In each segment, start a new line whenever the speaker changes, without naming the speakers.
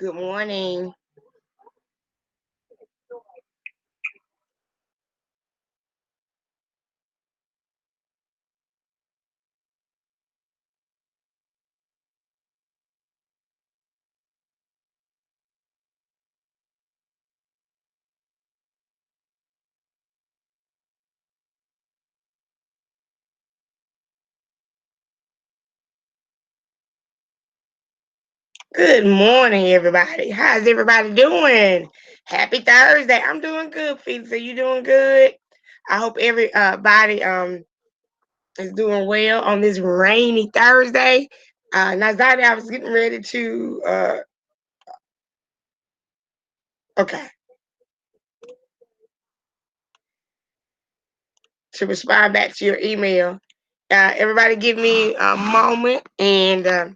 Good morning. Good morning, everybody. How's everybody doing? Happy Thursday. I'm doing good, Felix. Are you doing good? I hope everybody is doing well on this rainy Thursday. Nazadi, I was getting ready okay, to respond back to your email. Everybody give me a moment and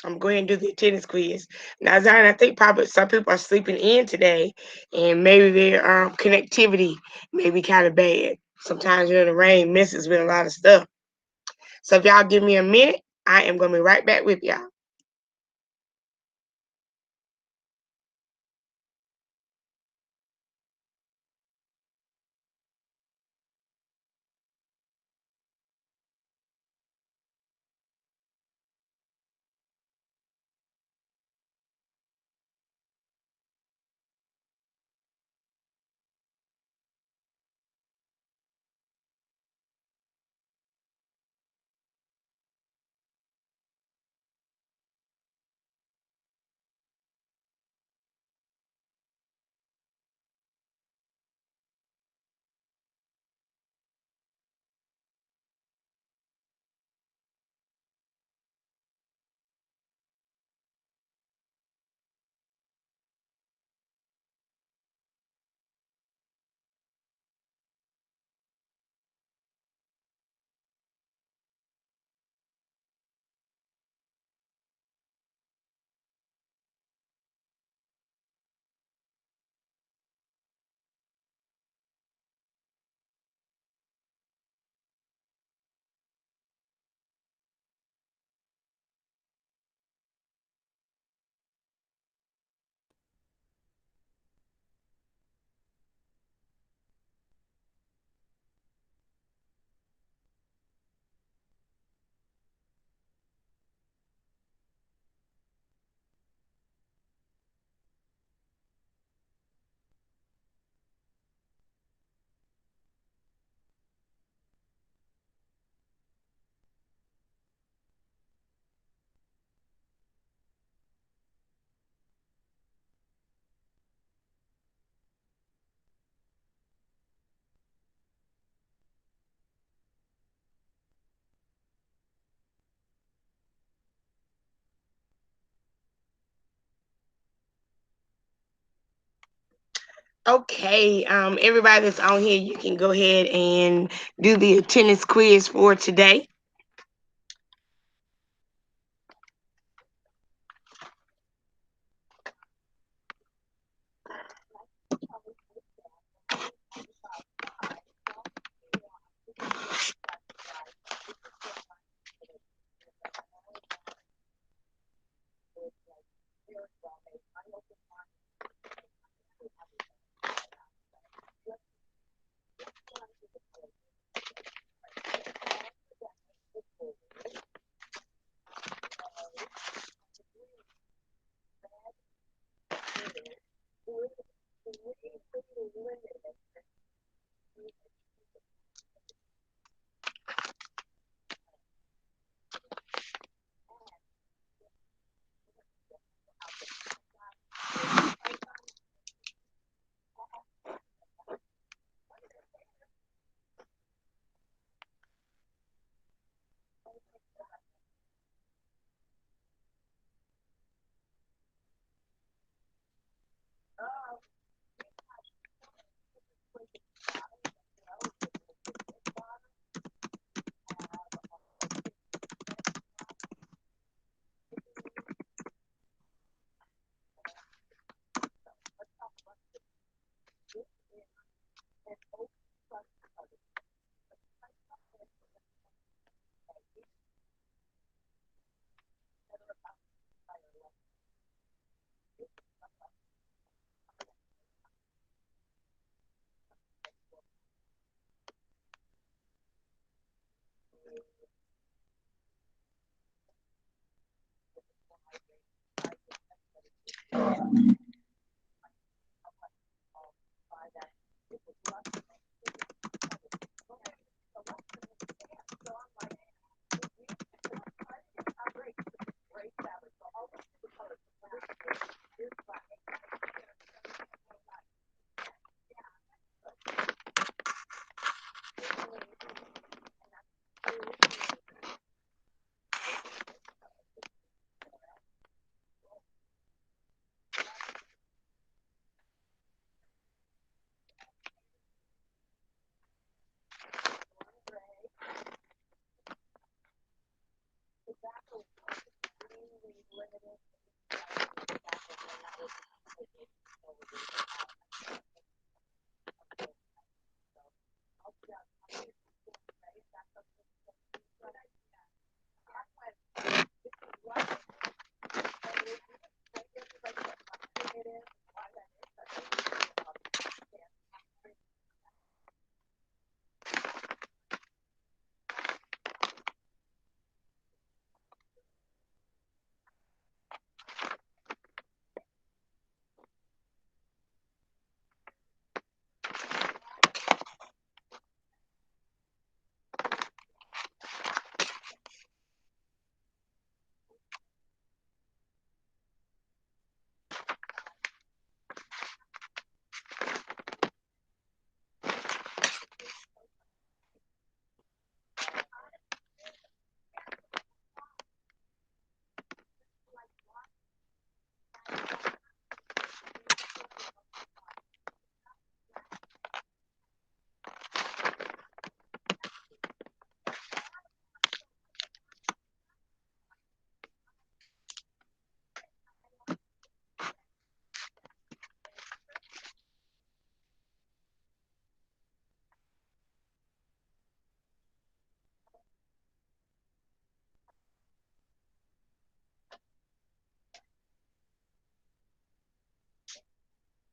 I'm going to do the attendance quiz. Now, Zion, I think probably some people are sleeping in today, and maybe their connectivity may be kind of bad. Sometimes, the rain messes with a lot of stuff. So if y'all give me a minute, I am going to be right back with y'all. Okay, everybody that's on here, you can go ahead and do the attendance quiz for today.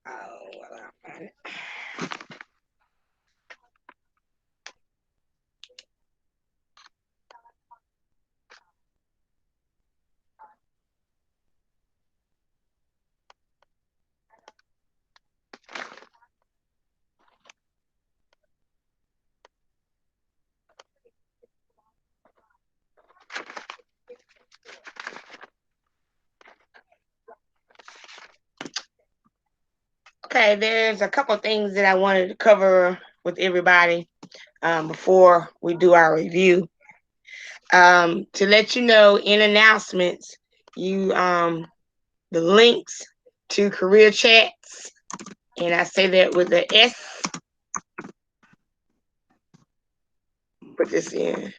Oh, well, I'll find it. Okay, there's a couple things that I wanted to cover with everybody before we do our review. To let you know, in announcements, you the links to career chats, and I say that with an S. Put this in.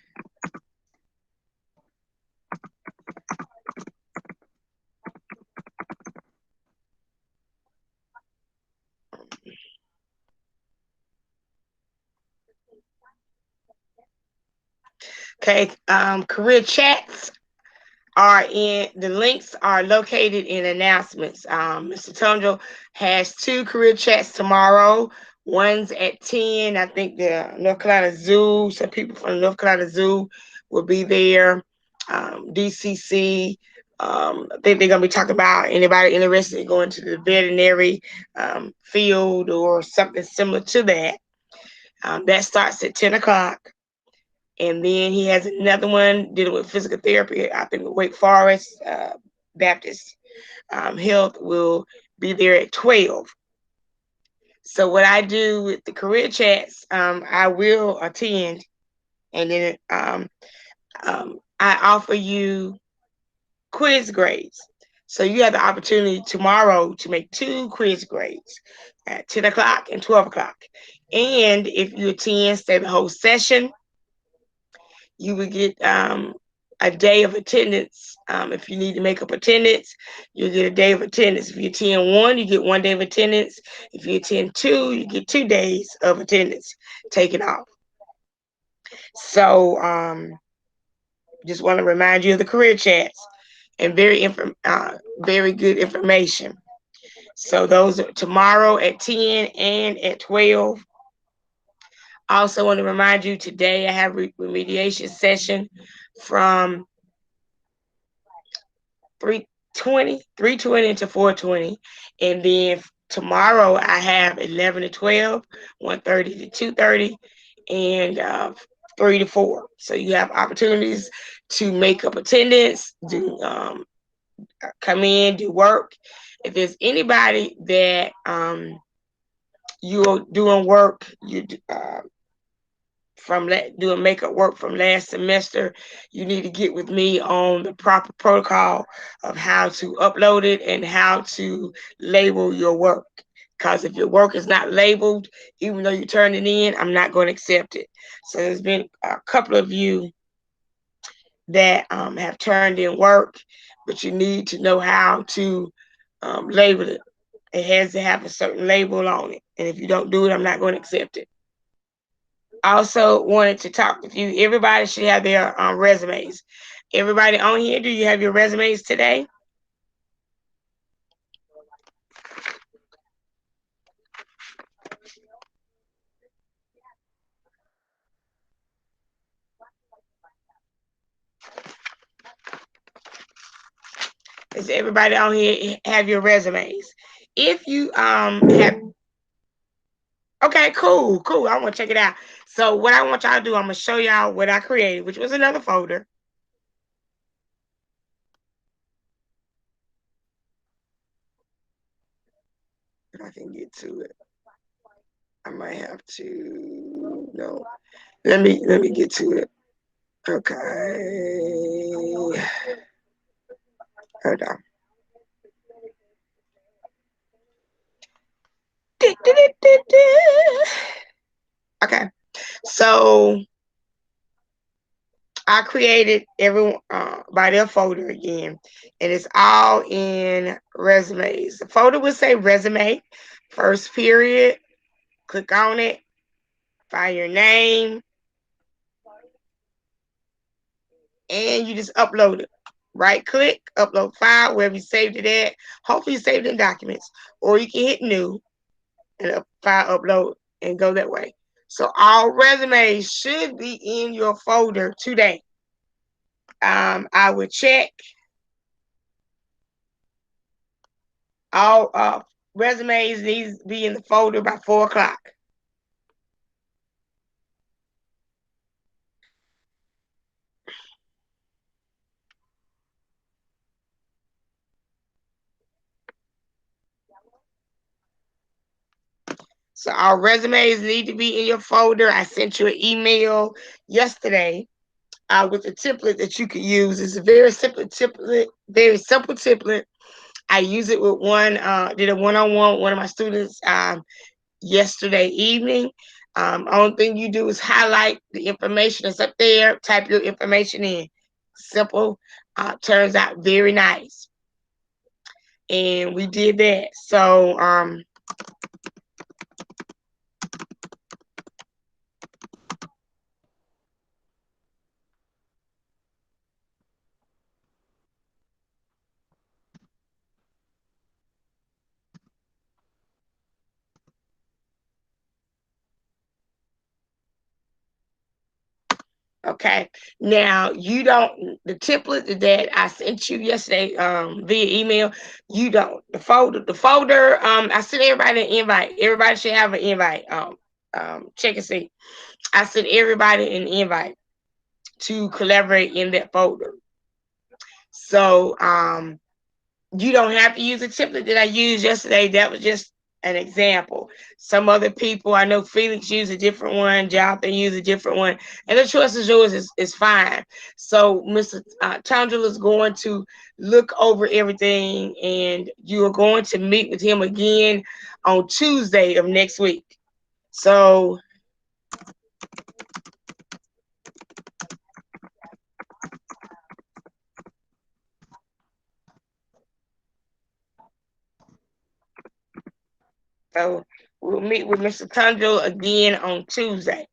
Okay, career chats are in the links are located in announcements. Mr. Tundra has two career chats tomorrow. One's at 10. I think the North Carolina Zoo, some people from the North Carolina Zoo will be there. DCC. I think they're gonna be talking about anybody interested in going to the veterinary field or something similar to that. That starts at 10 o'clock. And then he has another one dealing with physical therapy. I think Wake Forest Baptist Health will be there at 12. So what I do with the career chats, I will attend, and then I offer you quiz grades. So you have the opportunity tomorrow to make two quiz grades at 10 o'clock and 12 o'clock. And if you attend, stay the whole session, you would get a day of attendance. If you need to make up attendance, you get a day of attendance. If you attend one, you get 1 day of attendance. If you attend two, you get 2 days of attendance taken off. So just want to remind you of the career chats and very good information. So those are tomorrow at 10 and at 12. I also want to remind you today I have remediation session from 3:20 to 4:20, and then tomorrow I have 11 to 12, 1:30 to 2:30, and 3 to 4. So you have opportunities to make up attendance, do come in, do work. If there's anybody that you're doing work, from doing makeup work from last semester, you need to get with me on the proper protocol of how to upload it and how to label your work. Because if your work is not labeled, even though you turn it in, I'm not going to accept it. So there's been a couple of you that have turned in work, but you need to know how to label it. It has to have a certain label on it. And if you don't do it, I'm not going to accept it. Also wanted to talk with you. Everybody should have their resumes. Everybody on here, do you have your resumes today? Does everybody on here have your resumes? If you have, okay, cool, cool. I want to check it out. So what I want y'all to do, I'm gonna show y'all what I created, which was another folder. If I can get to it, I might have to. No, let me get to it. Okay, hold on. Okay, so I created everyone by their folder again, and it's all in resumes. The folder will say resume, first period. Click on it, find your name, and you just upload it. Right click, upload file, wherever you saved it at. Hopefully you saved it in documents, or you can hit new and file upload and go that way. So all resumes should be in your folder today. I would check all resumes needs to be in the folder by 4 o'clock. So our resumes need to be in your folder. I sent you an email yesterday with a template that you can use. It's a very simple template, very simple template. I use it with did a one-on-one with one of my students yesterday evening. Only thing you do is highlight the information that's up there, type your information in. Simple, turns out very nice. And we did that. So okay. Now you don't the template that I sent you yesterday via email, you don't. The folder, I sent everybody an invite. Everybody should have an invite. Check and see. I sent everybody an invite to collaborate in that folder. So you don't have to use the template that I used yesterday. That was just an example. Some other people, I know Felix used a different one, Jonathan used a different one, and the choice is yours is fine. So Mr. Tundra is going to look over everything, and you are going to meet with him again on Tuesday of next week. So we'll meet with Mr. Tundra again on Tuesday.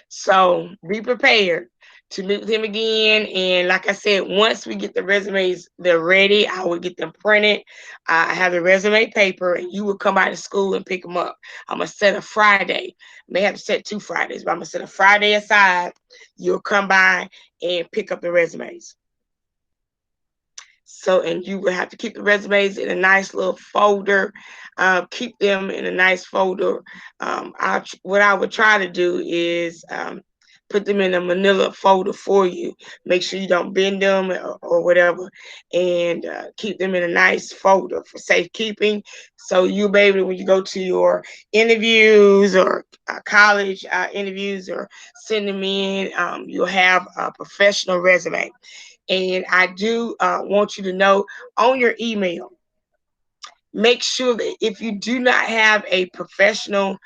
So be prepared to meet with him again. And like I said, once we get the resumes, they're ready. I will get them printed. I have the resume paper, and you will come by to school and pick them up. I'm gonna set a Friday. May have to set 2 Fridays, but I'm gonna set a Friday aside. You'll come by and pick up the resumes. So, and you will have to keep the resumes in a nice little folder. Keep them in a nice folder. What I would try to do is put them in a manila folder for you. Make sure you don't bend them or whatever, and keep them in a nice folder for safekeeping. So you'll be able to, when you go to your interviews or college interviews or send them in, you'll have a professional resume. And I do want you to know, on your email, make sure that if you do not have a professional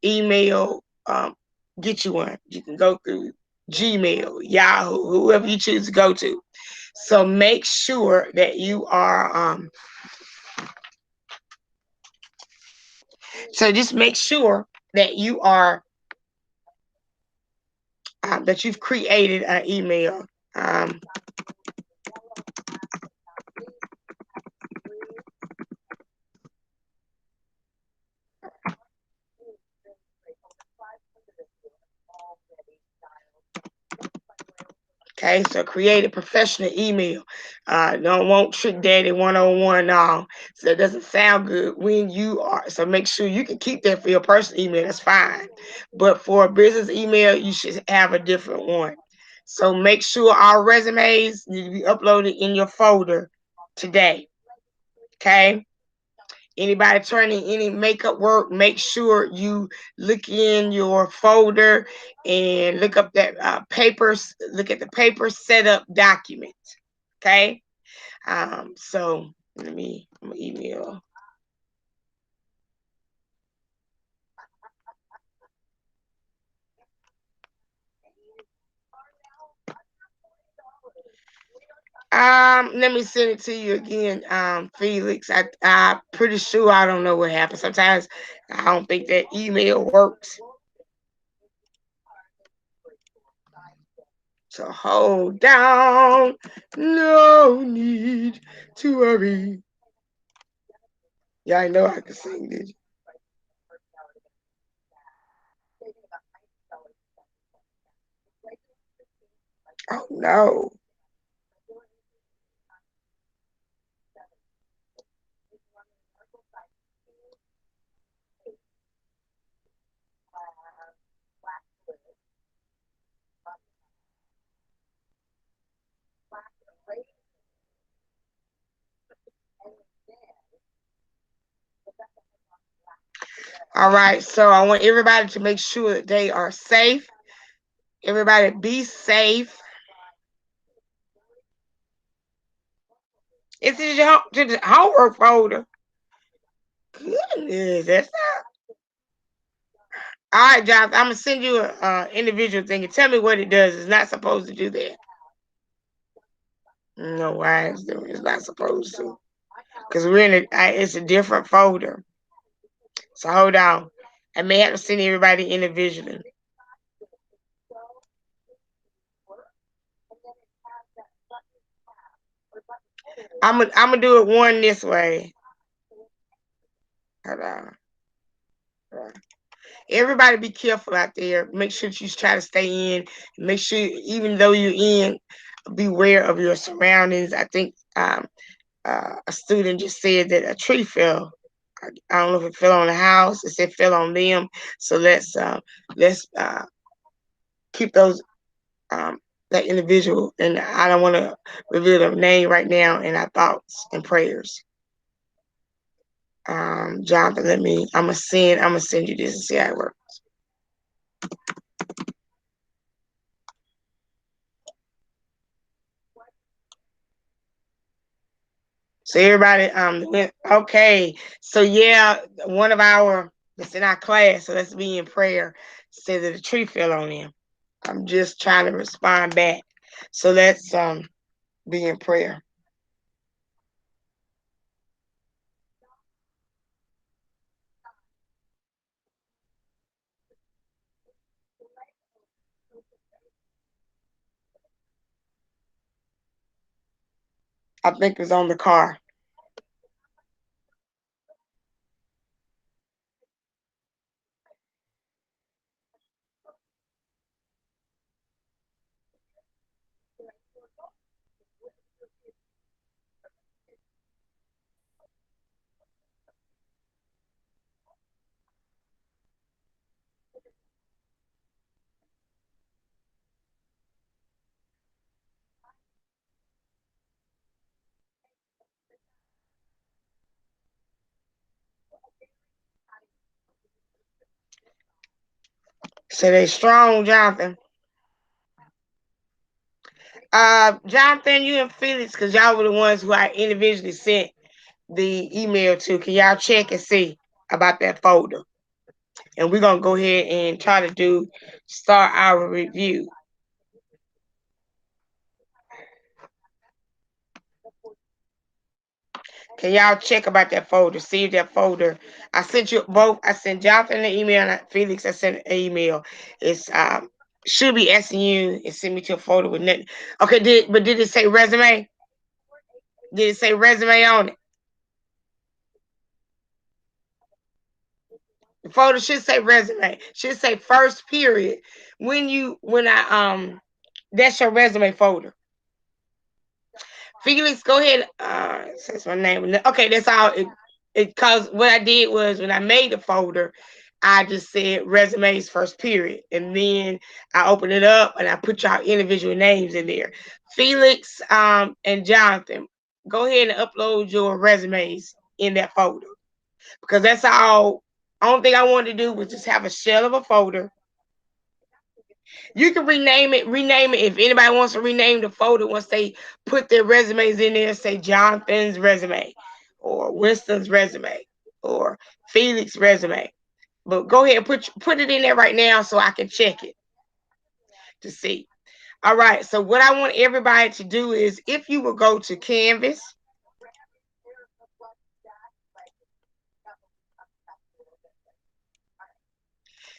email, get you one. You can go through Gmail, Yahoo, whoever you choose to go to. So make sure that you are, so just make sure that you are, that you've created an email. Okay, so create a professional email. Don't want Trick Daddy 101 now. So it doesn't sound good when you are. So make sure you can keep that for your personal email. That's fine. But for a business email, you should have a different one. So make sure our resumes need to be uploaded in your folder today. Okay. Anybody turning any makeup work, make sure you look in your folder and look up that papers. Look at the paper setup document. Okay. So I'm gonna email. Let me send it to you again, Felix. I'm pretty sure I don't know what happened. Sometimes I don't think that email works. So hold down, no need to worry. Yeah, I know I can sing this. Oh no. All right, so I want everybody to make sure that they are safe. Everybody be safe. It's in your to the homework folder. Goodness, that's not. All right, Josh, I'm gonna send you a individual thing and tell me what it does. It's not supposed to do that. No, why it's not supposed to? Because we're in it's a different folder. So hold on. I may have to send everybody individually. I'm gonna do it one this way. Hold on. Everybody be careful out there. Make sure you try to stay in. Make sure, even though you're in, beware of your surroundings. I think a student just said that a tree fell. I don't know if it fell on the house. It said fell on them. So let's keep those that individual. And I don't want to reveal their name right now in our thoughts and prayers. Jonathan, I'm gonna send you this and see how it works. So everybody, okay. So yeah, one of our that's in our class, so let's be in prayer, said that a tree fell on him. I'm just trying to respond back. So let's be in prayer. I think it's on the car. So they strong, Jonathan. Jonathan, you and Felix, because y'all were the ones who I individually sent the email to. Can y'all check and see about that folder? And we're gonna go ahead and try to start our review. Can y'all check about that folder? See if that folder. I sent you both. I sent Jonathan an email and Felix. I sent an email. It's should be asking you and send me to a folder with nothing. Okay, did it say resume? Did it say resume on it? The folder should say resume. Should say first period. When I that's your resume folder. Felix, go ahead. Says my name. Okay, that's all. It cause what I did was when I made the folder, I just said resumes first period, and then I opened it up and I put y'all individual names in there. Felix, and Jonathan, go ahead and upload your resumes in that folder because that's all. Only thing I wanted to do was just have a shell of a folder. You can rename it. Rename it if anybody wants to rename the folder once they put their resumes in there. Say Jonathan's resume, or Winston's resume, or Felix's resume. But go ahead and put it in there right now so I can check it to see. All right. So what I want everybody to do is, if you will go to Canvas.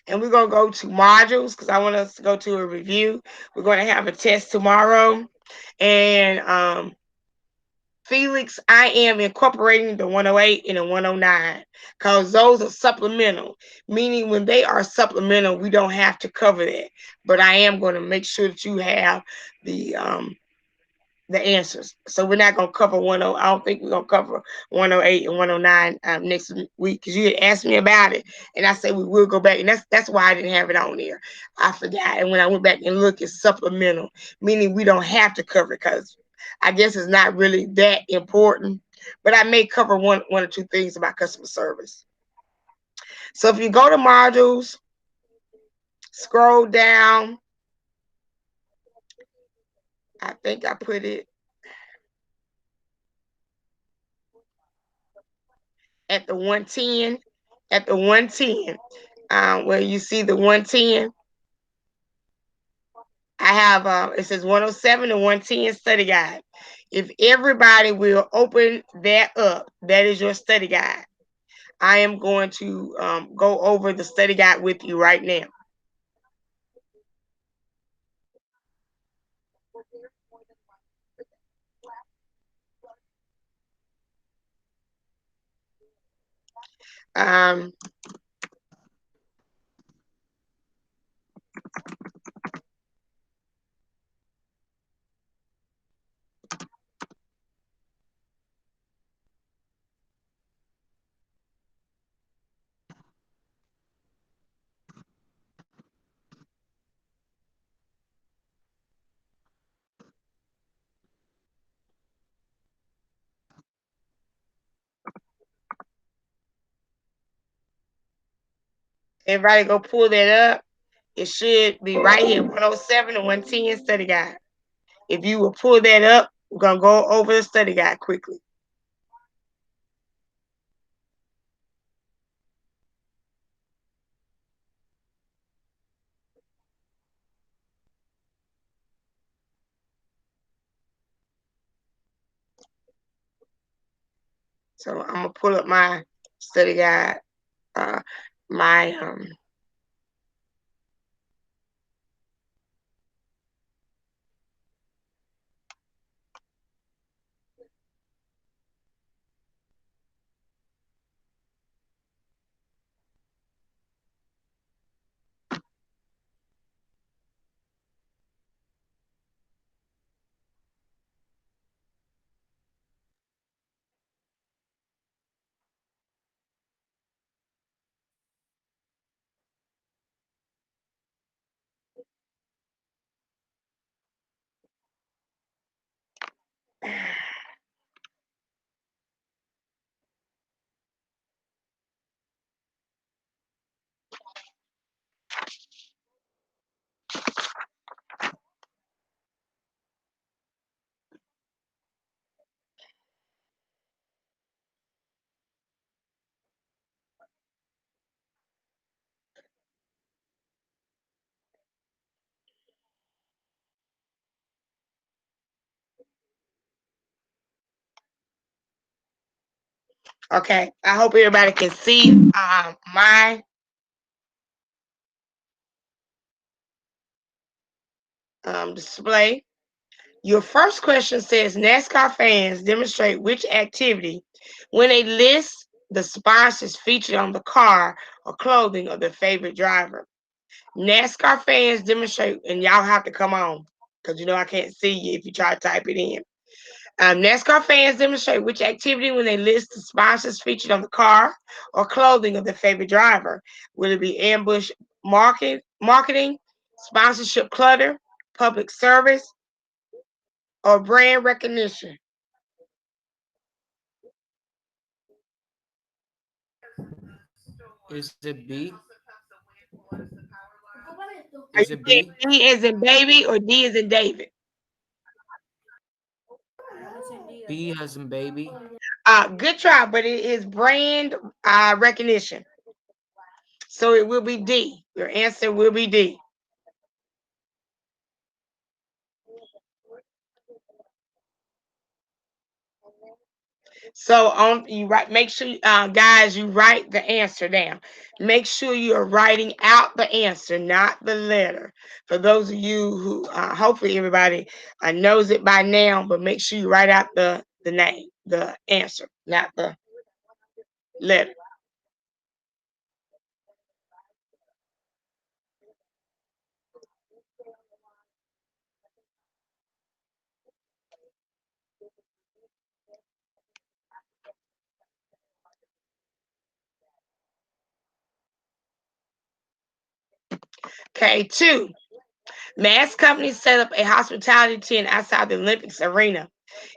And we're going to go to modules because I want us to go to a review. We're going to have a test tomorrow. And Felix, I am incorporating the 108 and the 109 because those are supplemental, meaning when they are supplemental, we don't have to cover that. But I am going to make sure that you have the answers. So we're not gonna cover 10. I don't think we're gonna cover 108 and 109 next week because you had asked me about it, and I said we will go back, and that's why I didn't have it on there. I forgot, and when I went back and looked, it's supplemental, meaning we don't have to cover it because I guess it's not really that important. But I may cover one or two things about customer service. So if you go to modules, scroll down. I think I put it at the 110. At the 110, where you see the 110, I have it says 107 and 110 study guide. If everybody will open that up, that is your study guide. I am going to go over the study guide with you right now. Um, Everybody go pull that up. It should be right here, 107 and 110 study guide. If you will pull that up, we're going to go over the study guide quickly. So I'm going to pull up my study guide, my Okay, I hope everybody can see my display. Your first question says NASCAR fans demonstrate which activity when they list the sponsors featured on the car or clothing of their favorite driver. NASCAR fans demonstrate, and y'all have to come on because you know I can't see you if you try to type it in. NASCAR fans demonstrate which activity when they list the sponsors featured on the car or clothing of their favorite driver. Will it be ambush marketing, sponsorship clutter, public service, or brand recognition?
Is it B?
Are
Is
you
it
saying
B?
B as in baby or D as in David?
B as in baby.
Good try, but it is brand recognition. So it will be D. Your answer will be D. So on you write, make sure guys you write the answer down. Make sure you are writing out the answer, not the letter. For those of you who hopefully everybody knows it by now, but make sure you write out the name, the answer, not the letter. Okay, two. Mass companies set up a hospitality tent outside the Olympics arena.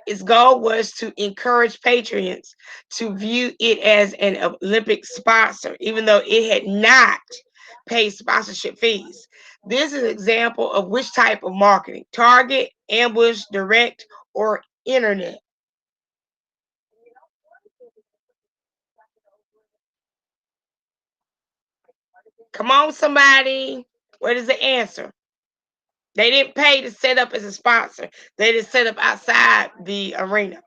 Its goal was to encourage patrons to view it as an Olympic sponsor, even though it had not paid sponsorship fees. This is an example of which type of marketing: target, ambush, direct, or internet. Come on, somebody. What is the answer? They didn't pay to set up as a sponsor. They just set up outside the arena.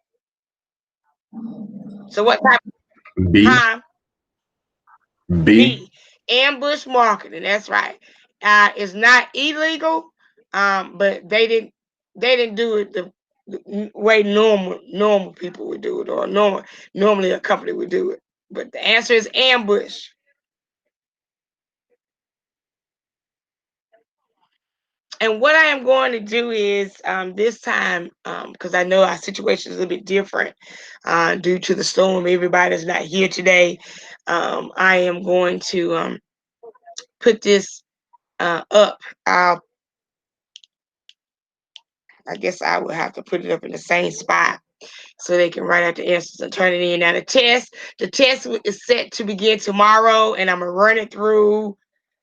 So what type?
B.
Huh?
B.
B, ambush marketing. That's right. It's not illegal, but they didn't do it the way normal people would do it, or normally a company would do it. But the answer is ambush. And what I am going to do is this time, because I know our situation is a little bit different due to the storm. Everybody's not here today. I am going to put this up. I guess I would have to put it up in the same spot so they can write out the answers and turn it in. Now the test is set to begin tomorrow, and I'm gonna run it through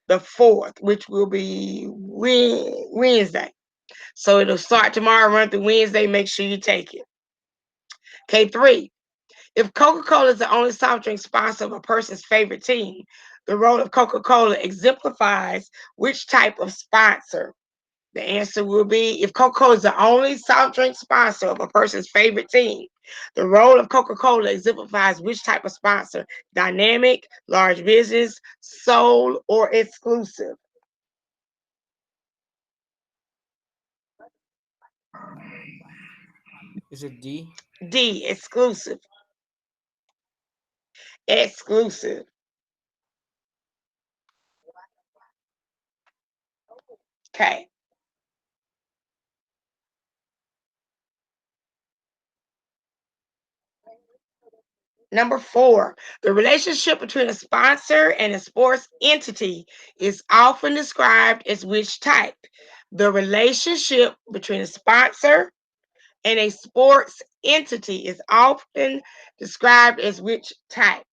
the 4th, which will be Wednesday. So it'll start tomorrow, run through Wednesday. Make sure you take it. Okay, 3. If Coca-Cola is the only soft drink sponsor of a person's favorite team, the role of Coca-Cola exemplifies which type of sponsor? The answer will be if Coca-Cola is the only soft drink sponsor of a person's favorite team, the role of Coca-Cola exemplifies which type of sponsor? Dynamic, large business, sole, or exclusive?
Is it D?
D, exclusive. Exclusive. Okay. Number 4, the relationship between a sponsor and a sports entity is often described as which type? The relationship between a sponsor and a sports entity is often described as which type?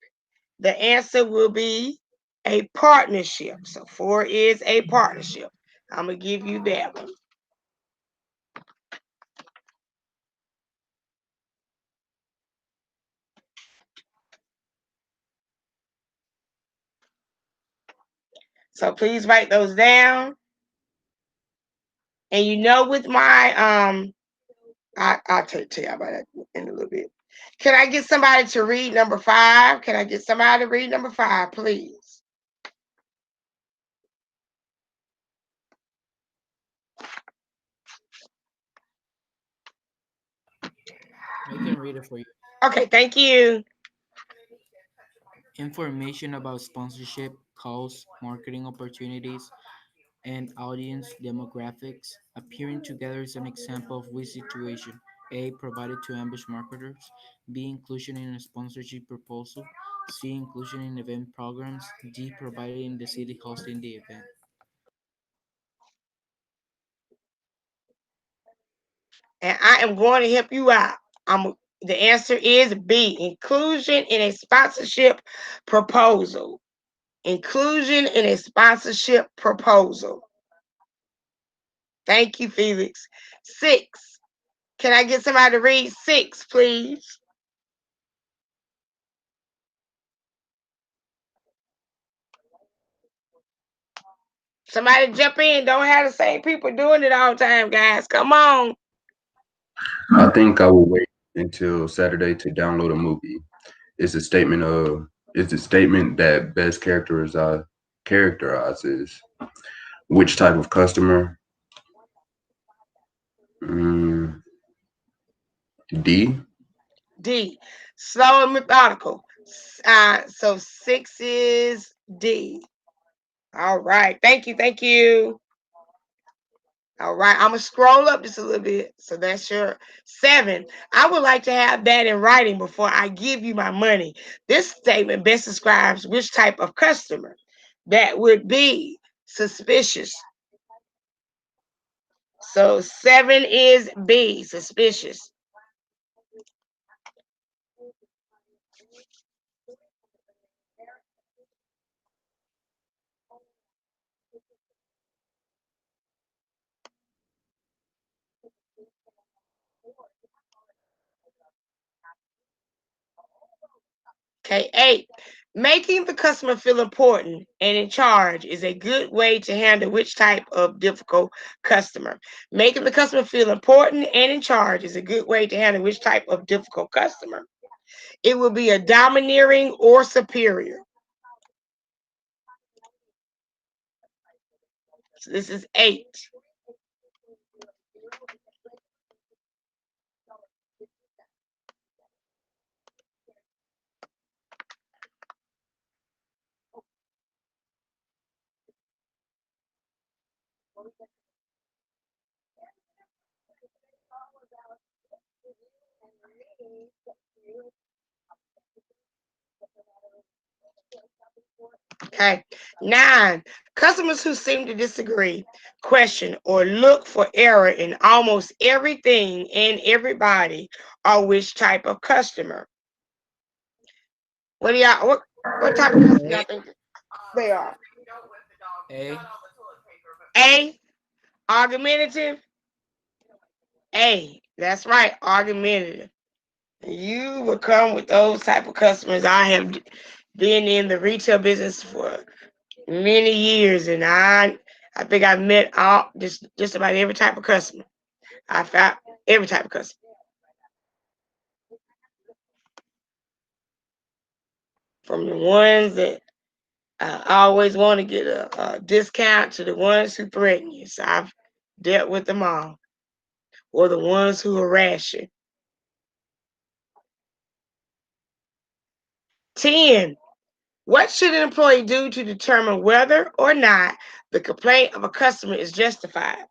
The answer will be a partnership. So 4 is a partnership. I'm going to give you that one. So please write those down. And with my I'll tell you about that in a little bit. Can I get somebody to read number 5? Can I get somebody to read number 5, please?
I can read it for you.
Okay, thank you.
Information about sponsorship, costs, marketing opportunities, and audience demographics. Appearing together is an example of which situation: A. Provided to ambush marketers. B. Inclusion in a sponsorship proposal. C. Inclusion in event programs. D. Providing the city hosting the event.
And I am going to help you out. The answer is B. Inclusion in a sponsorship proposal. Inclusion in a sponsorship proposal. Thank you, Felix. 6. Can I get somebody to read 6, please? Somebody jump in. Don't have the same people doing it all the time, guys. Come on.
I think I will wait until Saturday to download a movie. It's a statement of it's a statement that best characterizes which type of customer. Mm, D.
D. Slow and methodical. So 6 is D. All right. Thank you. Thank you. All right. I'm going to scroll up just a little bit. So that's your 7. I would like to have that in writing before I give you my money. This statement best describes which type of customer. That would be suspicious. So 7 is B, suspicious. Okay, 8. Making the customer feel important and in charge is a good way to handle which type of difficult customer. Making the customer feel important and in charge is a good way to handle which type of difficult customer. It will be a domineering or superior. So this is 8. Okay. 9. Customers who seem to disagree, question, or look for error in almost everything and everybody are which type of customer? What do y'all what type of customer
A.
y'all think they are?
A.
A. Argumentative. A. That's right, argumentative. You will come with those type of customers. I have been in the retail business for many years, and I think I've met all just about every type of customer. I found every type of customer, from the ones that always want to get a discount to the ones who threaten you. So I've dealt with them all, or the ones who harass you. 10. What should an employee do to determine whether or not the complaint of a customer is justified?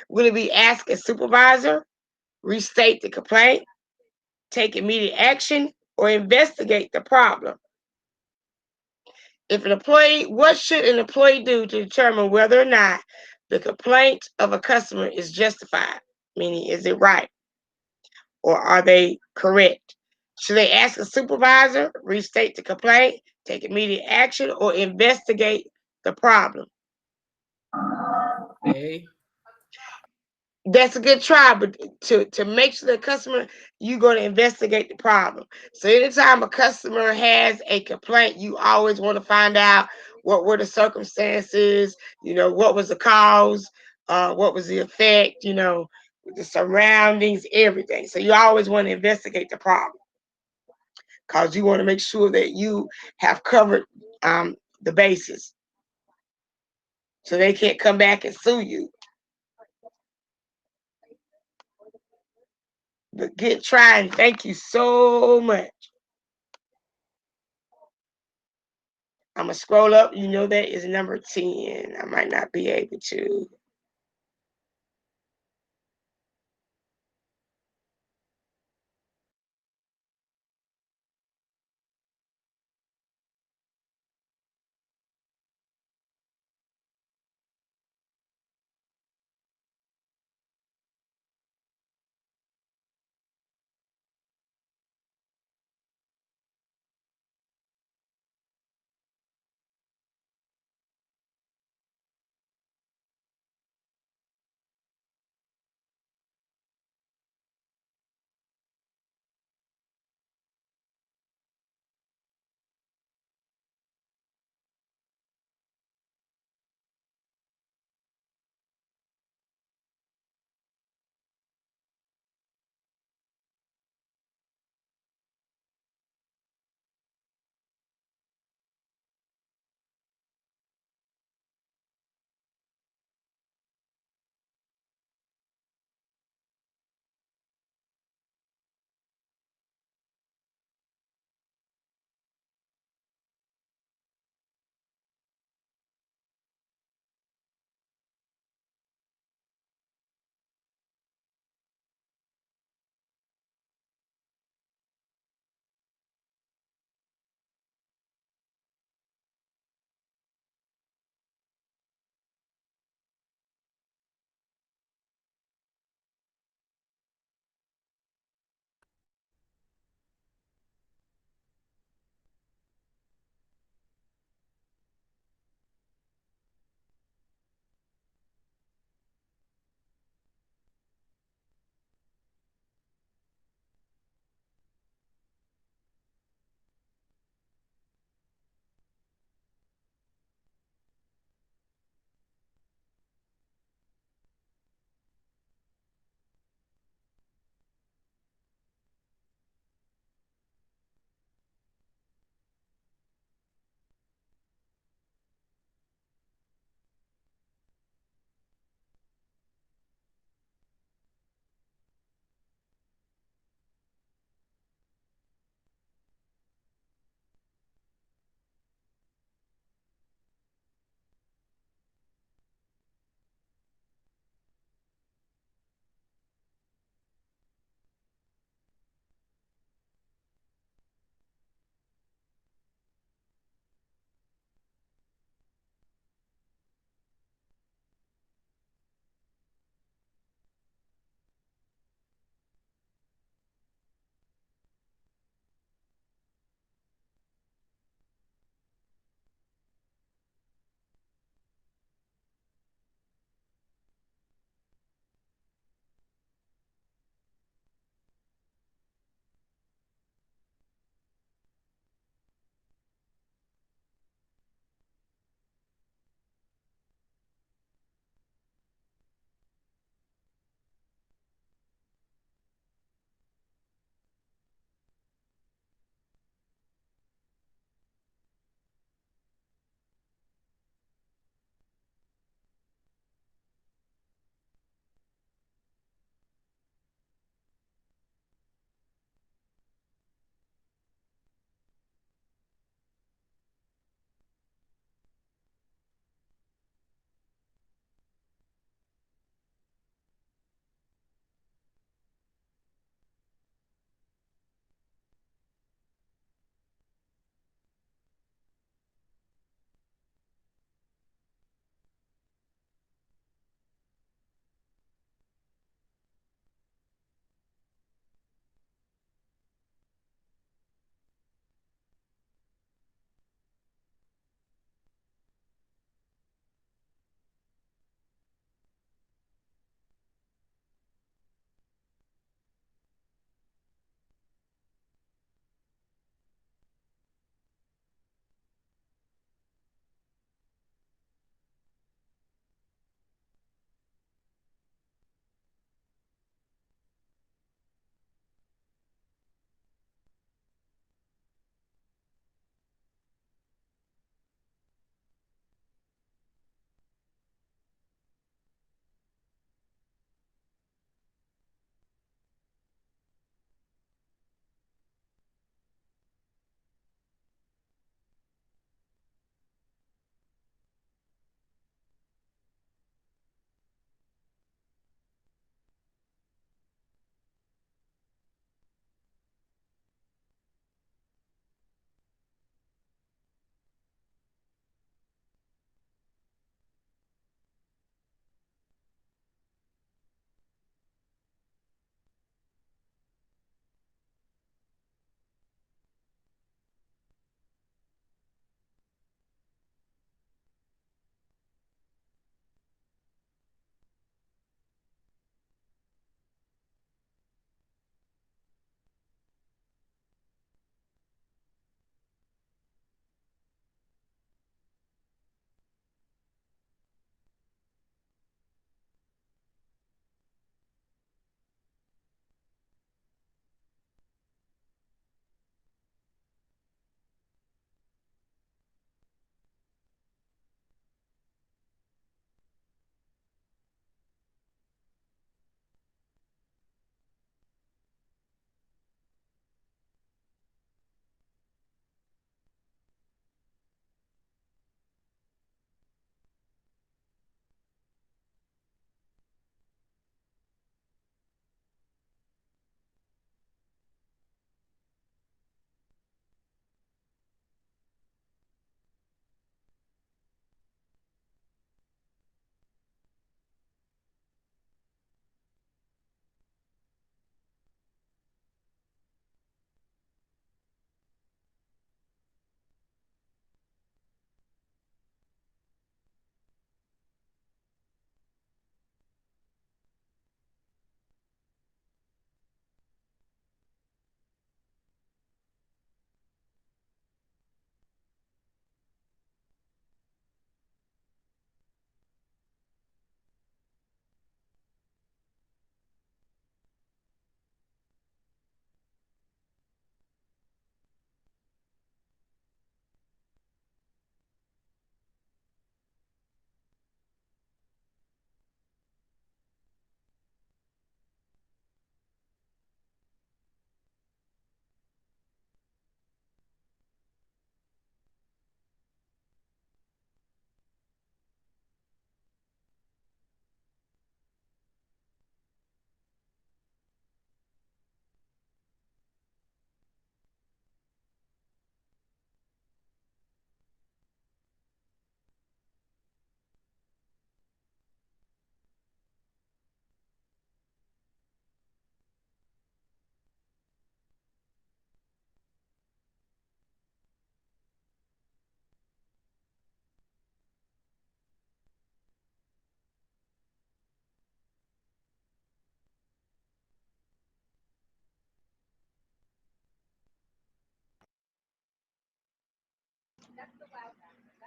Will it be ask a supervisor, restate the complaint, take immediate action, or investigate the problem? What should an employee do to determine whether or not the complaint of a customer is justified? Meaning, is it right or are they correct? Should they ask a supervisor, restate the complaint, take immediate action, or investigate the problem?
A.
That's a good try, but to make sure the customer, you're going to investigate the problem. So anytime a customer has a complaint, you always want to find out what were the circumstances, what was the cause, what was the effect, the surroundings, everything. So you always want to investigate the problem because you want to make sure that you have covered the bases so they can't come back and sue you. But good try and thank you so much. I'm gonna scroll up. You know that is number 10. I might not be able to.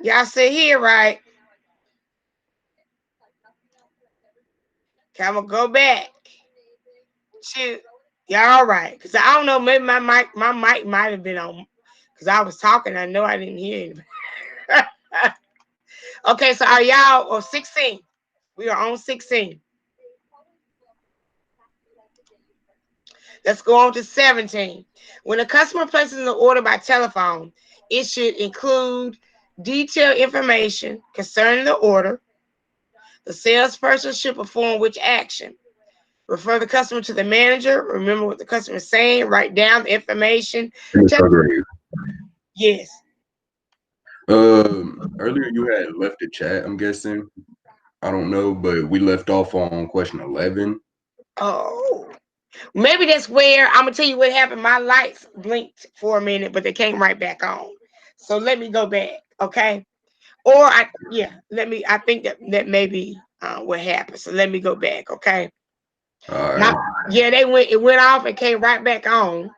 Y'all sit here, right? Okay, I'm gonna go back to y'all. All right, because I don't know. Maybe my mic might have been on because I was talking. I know I didn't hear it. Okay, so are y'all 16? We are on 16. Let's go on to 17. When a customer places an order by telephone, it should include detailed information concerning the order. The salesperson should perform which action? Refer the customer to the manager. Remember what the customer is saying. Write down the information.
Finish
Tell,
her grade.
yes.
Earlier you had left the chat, I'm guessing. I don't know, but we left off on question 11.
Oh, maybe that's where I'm gonna tell you what happened. My lights blinked for a minute, but they came right back on. So let me go back, okay? Or yeah, let me. I think that may be what happened. So let me go back, okay?
All
Now,
right.
yeah, they went. It went off and came right back on.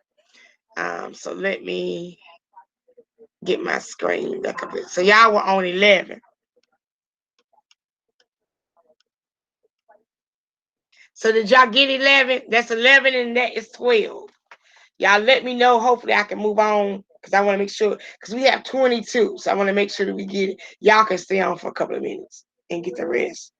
So let me get my screen back up. So y'all were on 11. So did y'all get 11? That's 11, and that is 12. Y'all let me know. Hopefully, I can move on because I want to make sure because we have 22. So I want to make sure that we get it. Y'all can stay on for a couple of minutes and get the rest.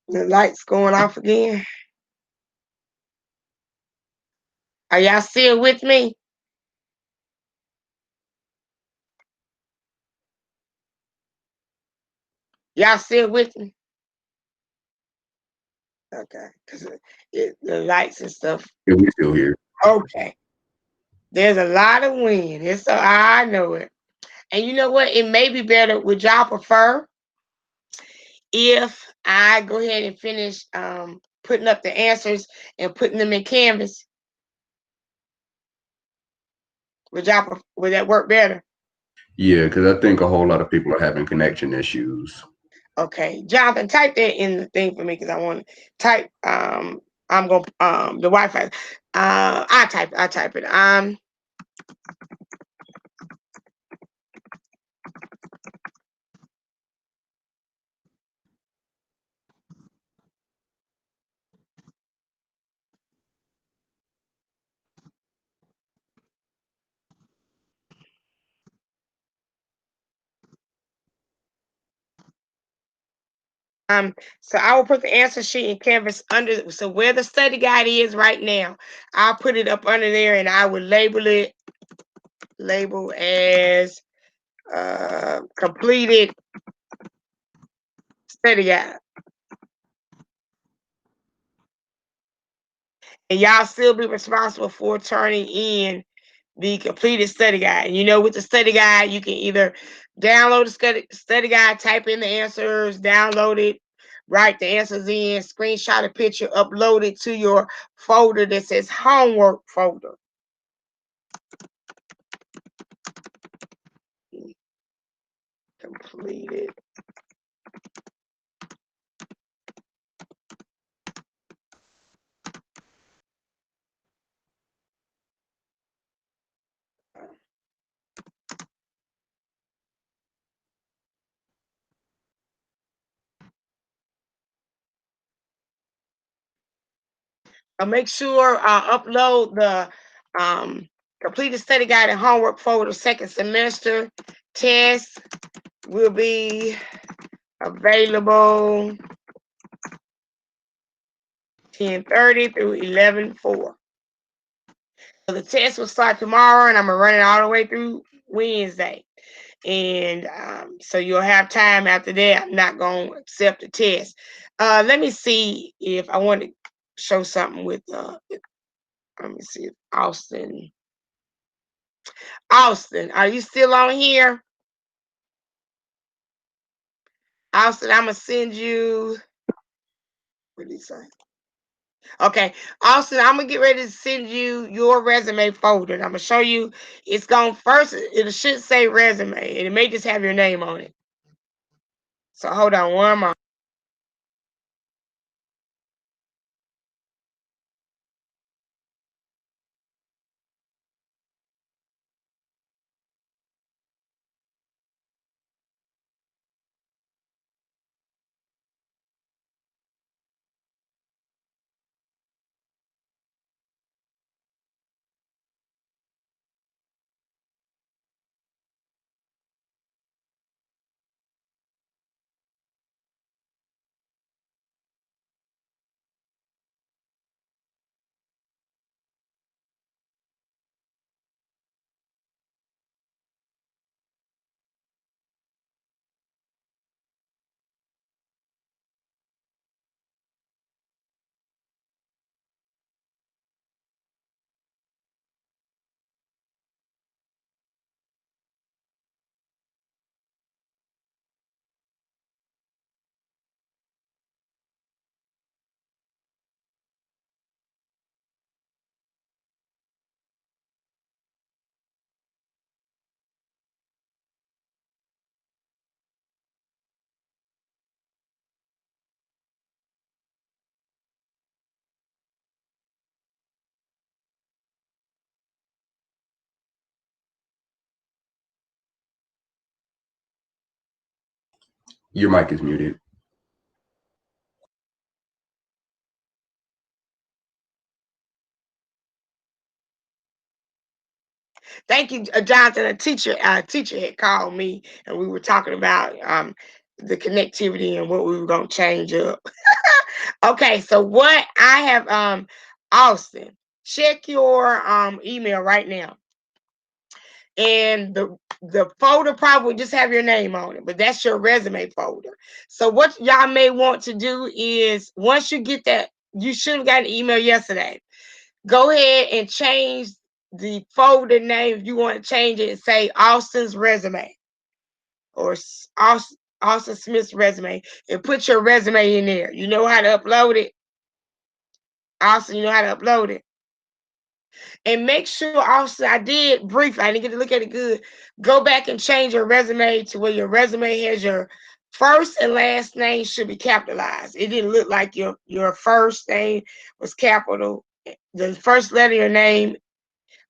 The lights going off again. Are y'all still with me? Y'all still with me? Okay, because the lights and stuff.
Yeah, we still here.
Okay, there's a lot of wind. It's so I know it. And you know what? It may be better. Would y'all prefer if I go ahead and finish putting up the answers and putting them in Canvas? Would that work better?
Yeah, because I think a whole lot of people are having connection issues.
Okay, Jonathan, type that in the thing for me because I want to type. I'm gonna the Wi-Fi. I type it. So I will put the answer sheet in Canvas under. So where the study guide is right now, I'll put it up under there, and I will label as completed study guide. And y'all still be responsible for turning in the completed study guide. You know, with the study guide, you can either download the study guide, type in the answers, download it, write the answers in, screenshot a picture, upload it to your folder that says homework folder. Completed. Make sure upload the completed study guide and homework folder. Second semester test will be available 10:30 through 11:04. So the test will start tomorrow, and I'm gonna run it all the way through Wednesday. And so you'll have time after that. I'm not gonna accept the test. Let me see if I want to. show something with let me see, Austin. Austin, are you still on here? Austin, I'm gonna send you. What did he say? Okay, Austin, I'm gonna get ready to send you your resume folder. And I'm gonna show you. It's going first. It should say resume, and it may just have your name on it. So hold on one more.
Your mic is muted.
Thank you, Jonathan. A teacher had called me, and we were talking about the connectivity and what we were gonna change up. Okay, so what I have, Austin, check your email right now, and the folder probably just have your name on it, but that's your resume folder. So what y'all may want to do is once you get that, you should have got an email yesterday. Go ahead and change the folder name. If you want to change it and say Austin's resume or Austin Smith's resume, and put your resume in there. You know how to upload it. Austin, you know how to upload it. And make sure also, I did briefly, I didn't get to look at it good. Go back and change your resume to where your resume has your first and last name should be capitalized. It didn't look like your first name was capital. The first letter of your name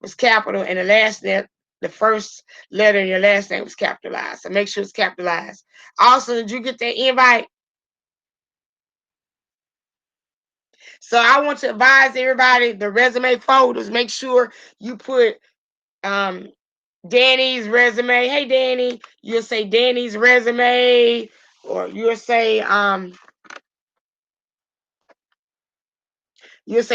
was capital, and the first letter in your last name was capitalized. So make sure it's capitalized. Also, did you get that invite? So I want to advise everybody the resume folders. Make sure you put um Danny's resume. Hey Danny, you'll say Danny's resume, or you'll say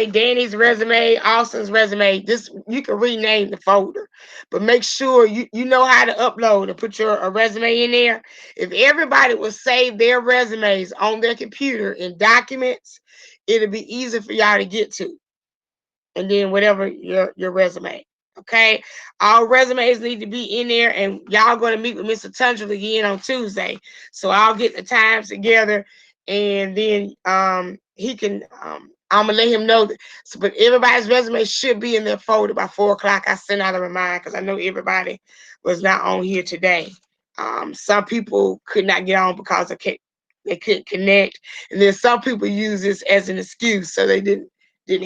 Danny's resume, Austin's resume. This you can rename the folder, but make sure you know how to upload and put your resume in there. If everybody will save their resumes on their computer in documents, it'll be easy for y'all to get to. And then whatever your resume. Okay, our resumes need to be in there, and y'all going to meet with Mr. Tundra again on Tuesday. So I'll get the times together, and then he can. I'm gonna let him know that. So, but everybody's resume should be in their folder by 4 o'clock. I sent out a reminder because I know everybody was not on here today. Some people could not get on because they couldn't connect, and then some people use this as an excuse, so they didn't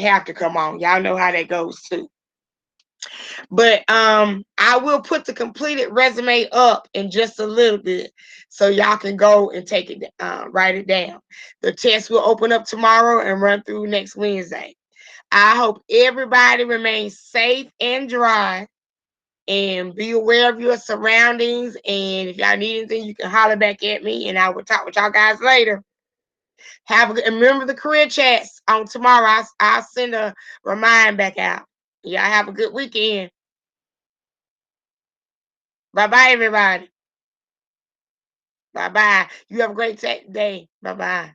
have to come on. Y'all know how that goes too. But I will put the completed resume up in just a little bit so y'all can go and take it, write it down. The test will open up tomorrow and run through next Wednesday. I hope everybody remains safe and dry, and be aware of your surroundings. And if y'all need anything, you can holler back at me, and I will talk with y'all guys later. And remember the career chats on tomorrow. I'll send a remind back out. Y'all have a good weekend. Bye bye, everybody. Bye bye. You have a great day. Bye bye.